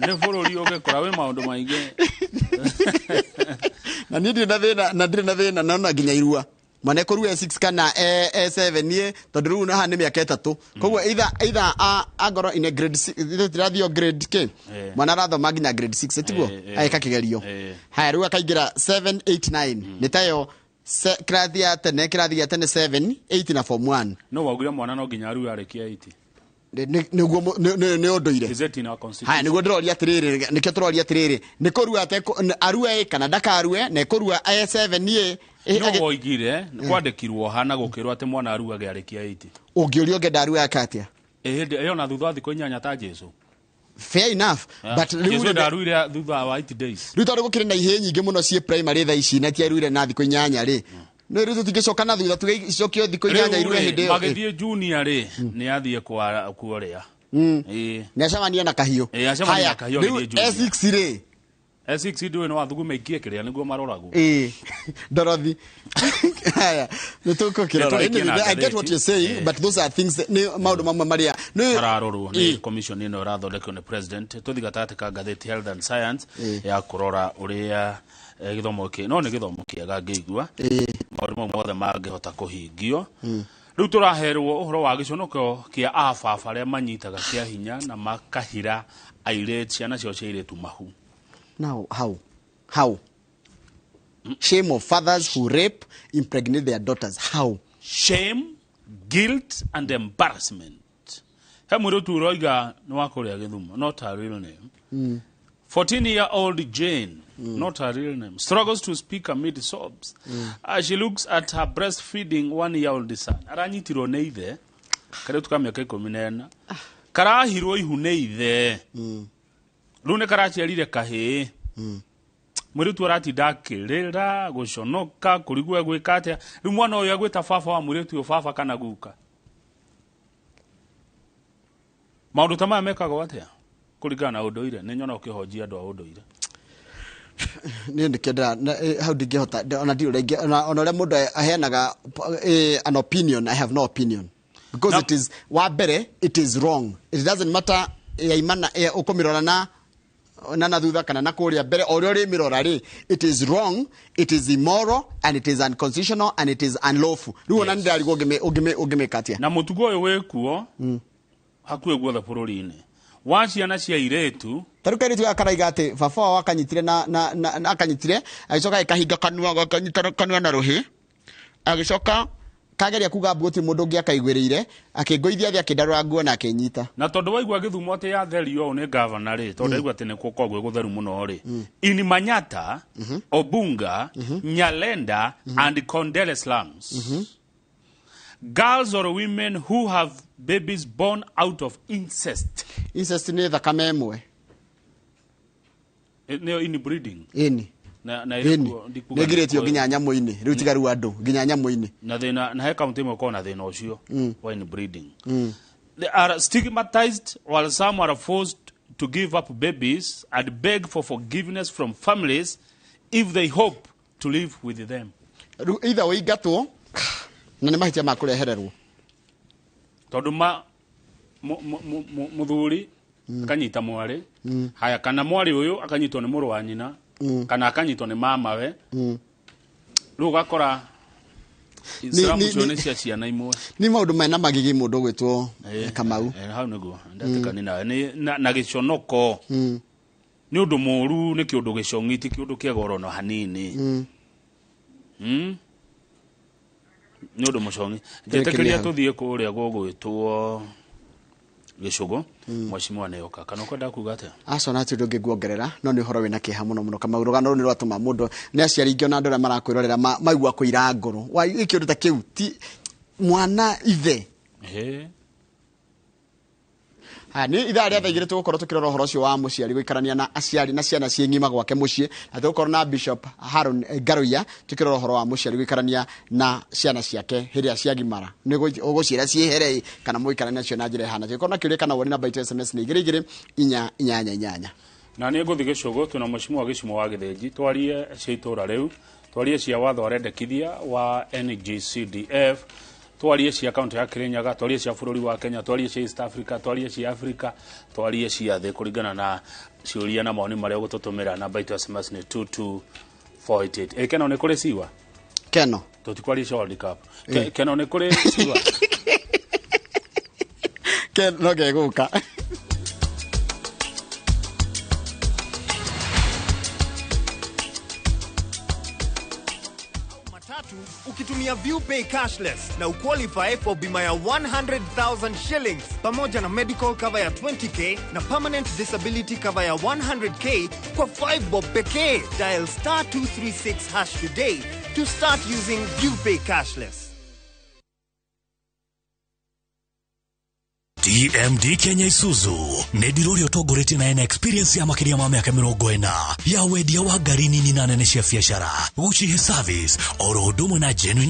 ne bururi ugikora we maundu maingi na nindi na thina na nginya irua mane korua 6 kana 7 nie tondu riu na hane miaka 3 koguo either agoro in a grade 6 thirathio grade k mwana rathoma nginya grade 6 tiguo aika kigerio haya riu akaingira 7 8 9 nitayo kirathi ya tene 7 8 na form 1 no waugire mwana no nginya riu arekia 8 niguo ne ondoire haya niguo ndiroria atiriri nikio turoria atiriri ni korua ate arue kana ndakarue ne korua 7 nie no woigire kwandikirwo hana gukirwo ati mwana aruage arekia 8 ungiurio nge ndarue akatia iyo na thutha thiko 8 ta Jesu fair enough but riu ndaruire thutha wa 8 days riu tondu gukire na ihe nyingi muno cie primary tha ici na ti aruire na thiko 8 ri no riu tutingicoka na thutha tugicokio thiko 8 irue hindi magithie junior ri ni athie kuoria ni acamania na kahio haya S6 ri S6 ndio no athugume ikie kiria niguo maroragu Dorothy haya nituko kirora I get what you're saying but those are things that maundu mamwe maria ararorwo ni commission ino rathondekwo ni president tuthigatate ka gatheti Health and Science ya kurora uria githomo ki no ni githomo kiega ngeigua maundu mothe mangihota kuhingio riu turaherwo uhoro wa giconoko kia afafa aria manyitaga kia hinya na makahira aire ciana cio cia iretu mahu. Now, how? Shame of fathers who rape, impregnate their daughters. How? Shame, guilt, and embarrassment. Hemuro tu roiga nwakoria githumo, not her real name. 14-year-old Jane, not her real name, struggles to speak amid sobs as she looks at her breastfeeding 1-year-old son. Aranyitiro ne ithe, kare tukamyaka 14. Karahirwo ihu ne ithe. Rune karachiarire kahe muritu aratinda akirira guconoka kurigwa gwika atia riu mwana uyu agwita baba wa muritu uyu baba kana guka maundu ta maya mekagwo atia kuringana na unduire ni nyona ukihonjia andu a unduire ni ndikenda how ndingihota ona ndi urengi ona ria mundu aheanaga an opinion. I have no opinion because it is wa bere it is wrong. It doesn't matter ya imana ukomirora na thutha kana na kuria mbere o ri mirora ri it is wrong, it is immoral, and it is unconstitutional, and it is unlawful. Riu ona ndari ugimekatia na mutugo uyu wekuo hakuwe guothe bururi-ini wa ciana cia iretu taruka iritu akaraiga ati baba wa akanyitire na akanyitire agicoka ikahinga kanua gakanyitara kanua na ruhi agicoka kageria kuga mbuti mundu ngi akaigwirire akingũithia thi akindarura nguo na akinyita na tondu waigua githumo ati ya therio ni governor ri tondu aigua ati ni kogwe gutheru muno ri in Manyata Obunga Nyalenda and Kondele slums girls or women who have babies born out of incest ni thakame imwe ni inbreeding na negiretio nginya nyamu-ini riu tigaru andu nginya nyamu-ini na thina na he kaunti imwe ko na thina ucio wa inbreeding they are stigmatized while some are forced to give up babies and beg for forgiveness from families if they hope to live with them. Either way gatwo na ni mahitia makurehererwo tondu muthuri akanyita mwari haya kana mwari uyu akanyitwo ni muru wa nyina kana akanyitwo ni mamawe riu gakora Islamu cione cia ciana imwe ni maundu mena magigi mundu gwitwo Kamau hau niguo ndatikani na giconoko ni undu muru ni kiundu gicongiti kiundu kia goro no hanini ni undu mucongi njetekeria tuthie kuria gugwitwo Gishugo mwashimwa neyoka kana kwenda kuga ate acona ti ndungi guongerera no ni horo wina kiha muno Kamau rugano ni rwatuma mundu ni aciaringio na ndora marakwirorera maigua kuira ngoro wa ikiundu ta kiu ti mwana ithe ni ithaa rĩa thaigire tugukorwo tukirora horo cio wa muciari guikarania na aciari na ciana cie ngima gwake mucie na tugukorwo na Bishop Haron Garuya tukirora horo wa muciari guikarania na ciana ciake hiria cia gimara ni uguciira ciehere kana muikarania cio na njira hana tugukorwo na kiuria kana woni namba itu SMS ni 22 na ni nguthi gicugu tuna mucimu wa gicimo wa githenji twarie cia itura riu twarie cia watho arendekithia wa NGCDF twarie cia kaunti ya Kirinyaga twarie cia bururi wa Kenya twarie cia East Africa twarie cia Africa twarie cia thĩ kuringana na ciuria na maoni maria gututumira namba itu SMS ni 22488 keno ni kuri siwa keno tutikwarie cia World Cup keno ni kuri siwa keno geguka ukitumia ViewPay cashless na uqualify for bima ya 100,000 shillings pamoja na medical cover ya 20k na permanent disability cover ya 100k kwa 5 bob pekee. Dial *236# today to start using ViewPay cashless. TMD Kenya Isuzu nedirorio togorete na experience ya makiria ma miaka 40 ya wendia wa gari nini na nene cia biashara gucihe service oro ndumu na genuine